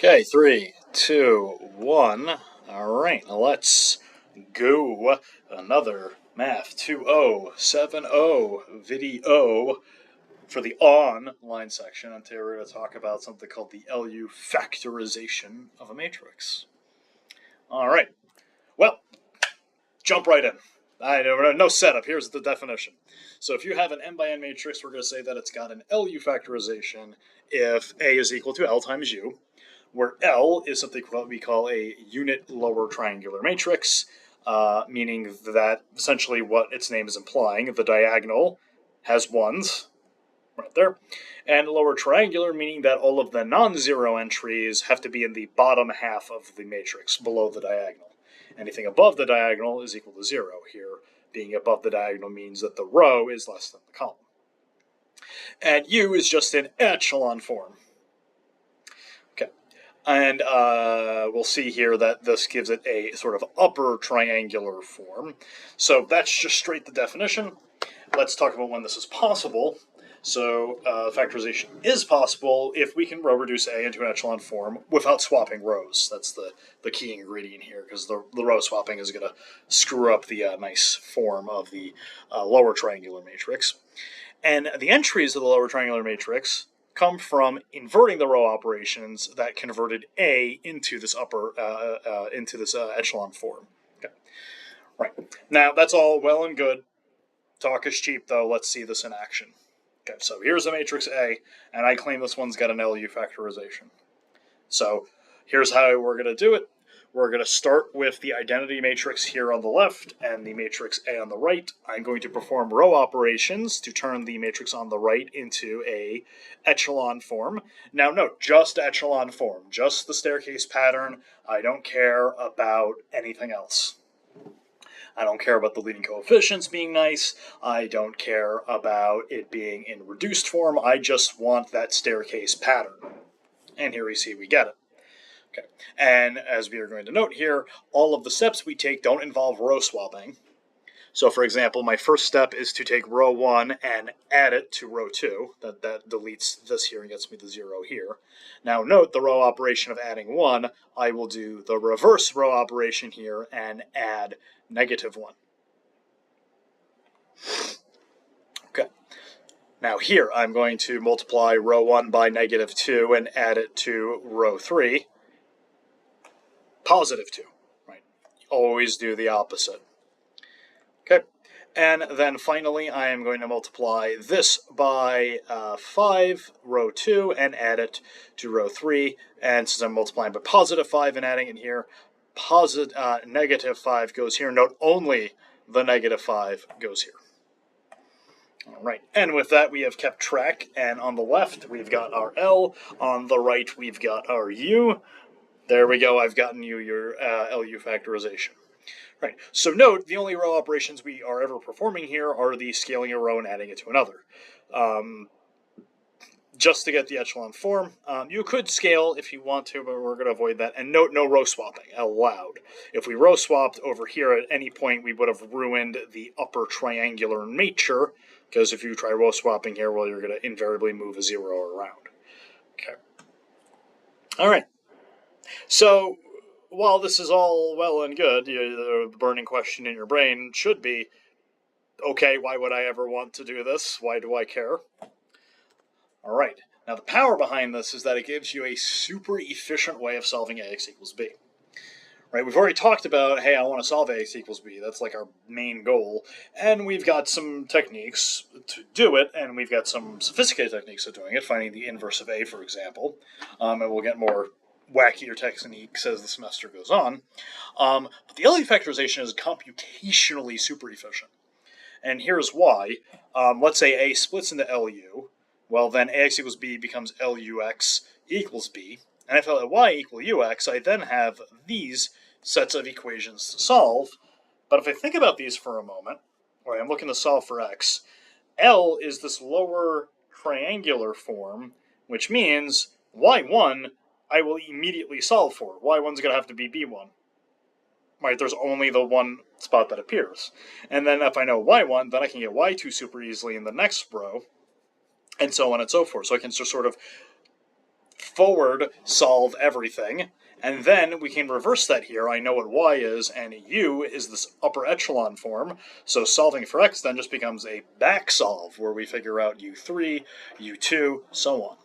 Okay, 3, 2, 1. All right, let's go. Another Math 2070 video for the online section. And today we're going to talk about something called the LU factorization of a matrix. All right, well, jump right in. No setup. Here's the definition. So if you have an n by n matrix, we're going to say that it's got an LU factorization if A is equal to L times U, where L is something we call a unit lower triangular matrix, meaning that essentially what its name is implying, the diagonal has ones, right there, and lower triangular, meaning that all of the non-zero entries have to be in the bottom half of the matrix, below the diagonal. Anything above the diagonal is equal to 0. Here, being above the diagonal means that the row is less than the column. And U is just in echelon form. Okay, and we'll see here that this gives it a sort of upper triangular form. So that's just straight the definition. Let's talk about when this is possible. So factorization is possible if we can row reduce A into an echelon form without swapping rows. That's the key ingredient here, because the row swapping is going to screw up the nice form of the lower triangular matrix. And the entries of the lower triangular matrix come from inverting the row operations that converted A into this echelon form. Okay. Right. Now, that's all well and good. Talk is cheap, though. Let's see this in action. Okay, so here's a matrix A, and I claim this one's got an LU factorization. So here's how we're going to do it. We're going to start with the identity matrix here on the left and the matrix A on the right. I'm going to perform row operations to turn the matrix on the right into a echelon form. Now note, just echelon form, just the staircase pattern. I don't care about anything else. I don't care about the leading coefficients being nice. I don't care about it being in reduced form. I just want that staircase pattern. And here we see we get it. Okay. And as we are going to note here, all of the steps we take don't involve row swapping. So for example, my first step is to take row 1 and add it to row 2. That deletes this here and gets me the 0 here. Now note the row operation of adding 1, I will do the reverse row operation here and add -1. Okay. Now here I'm going to multiply row 1 by -2 and add it to row 3. +2, right? Always do the opposite. Okay, and then finally I am going to multiply this by 5, row 2, and add it to row 3. And since I'm multiplying by +5 and adding it here, -5 goes here. Note only the -5 goes here. All right, and with that we have kept track, and on the left we've got our L, on the right we've got our U. There we go, I've gotten you your LU factorization. Right, so note, the only row operations we are ever performing here are the scaling a row and adding it to another. Just to get the echelon form. You could scale if you want to, but we're going to avoid that. And note, no row swapping allowed. If we row swapped over here at any point, we would have ruined the upper triangular nature, because if you try row swapping here, well, you're going to invariably move a 0 around. Okay. All right. So while this is all well and good, the burning question in your brain should be, okay, why would I ever want to do this? Why do I care? All right, now the power behind this is that it gives you a super efficient way of solving AX equals B. Right, we've already talked about, hey, I want to solve AX equals B. That's like our main goal. And we've got some techniques to do it, and we've got some sophisticated techniques of doing it, finding the inverse of A, for example. And we'll get more wackier techniques as the semester goes on. But the LU factorization is computationally super efficient. And here's why. Let's say A splits into LU. Well, then AX equals B becomes LUX equals B. And if I let Y equal UX, I then have these sets of equations to solve. But if I think about these for a moment, or I'm looking to solve for X, L is this lower triangular form, which means Y1 I will immediately solve for. Y1's going to have to be B1. Right, there's only the one spot that appears. And then if I know Y1, then I can get Y2 super easily in the next row, and so on and so forth. So I can just sort of forward solve everything, and then we can reverse that here. I know what y is, and u is this upper echelon form, so solving for x then just becomes a back solve, where we figure out u3, u2, so on.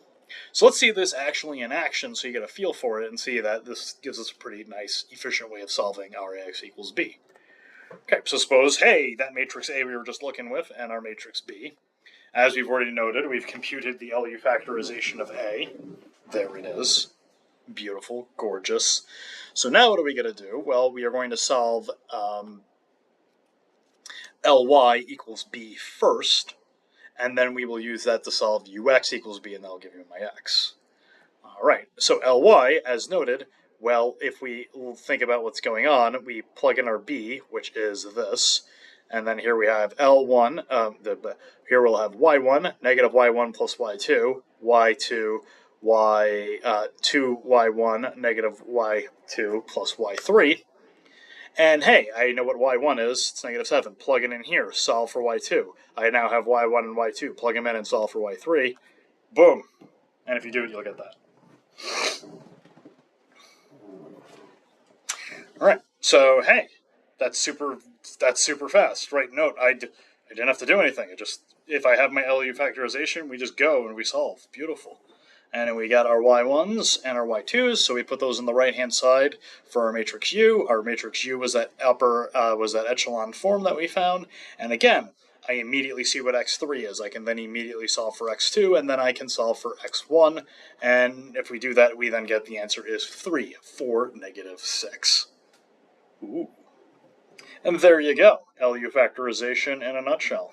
So let's see this actually in action so you get a feel for it and see that this gives us a pretty nice, efficient way of solving our ax equals b. Okay, so suppose, hey, that matrix A we were just looking with and our matrix B. As we've already noted, we've computed the LU factorization of A. There it is. Beautiful, gorgeous. So now what are we going to do? Well, we are going to solve Ly equals B first, and then we will use that to solve Ux equals B, and that'll give you my x. All right, so Ly, as noted, well, if we think about what's going on, we plug in our B, which is this, and then here we have L1, here we'll have Y1, negative Y1 plus Y2, Y2, Y2Y1, negative Y2 plus Y3. And hey, I know what Y1 is, it's negative 7. Plug it in here, solve for Y2. I now have Y1 and Y2, plug them in and solve for Y3. Boom. And if you do it, you'll get that. All right, so hey, that's super fast. Right? Note, I didn't have to do anything. If I have my LU factorization, we just go and we solve. Beautiful. And then we got our y1s and our y2s, so we put those on the right-hand side for our matrix U. Our matrix U was that echelon form that we found. And again, I immediately see what x3 is. I can then immediately solve for x2, and then I can solve for x1. And if we do that, we then get the answer is 3 for negative 6. Ooh. And there you go. LU factorization in a nutshell.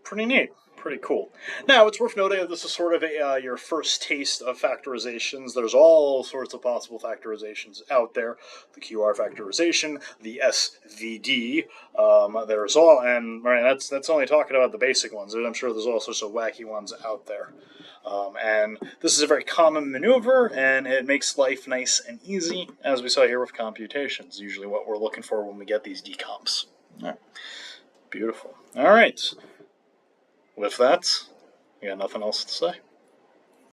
Pretty neat. Pretty cool. Now, it's worth noting that this is sort of your first taste of factorizations. There's all sorts of possible factorizations out there. The QR factorization, the SVD, there's all, and right, that's only talking about the basic ones. I'm sure there's all sorts of wacky ones out there. And this is a very common maneuver, and it makes life nice and easy, as we saw here with computations, usually what we're looking for when we get these decomps. All right. Beautiful. All right. With that, we got nothing else to say.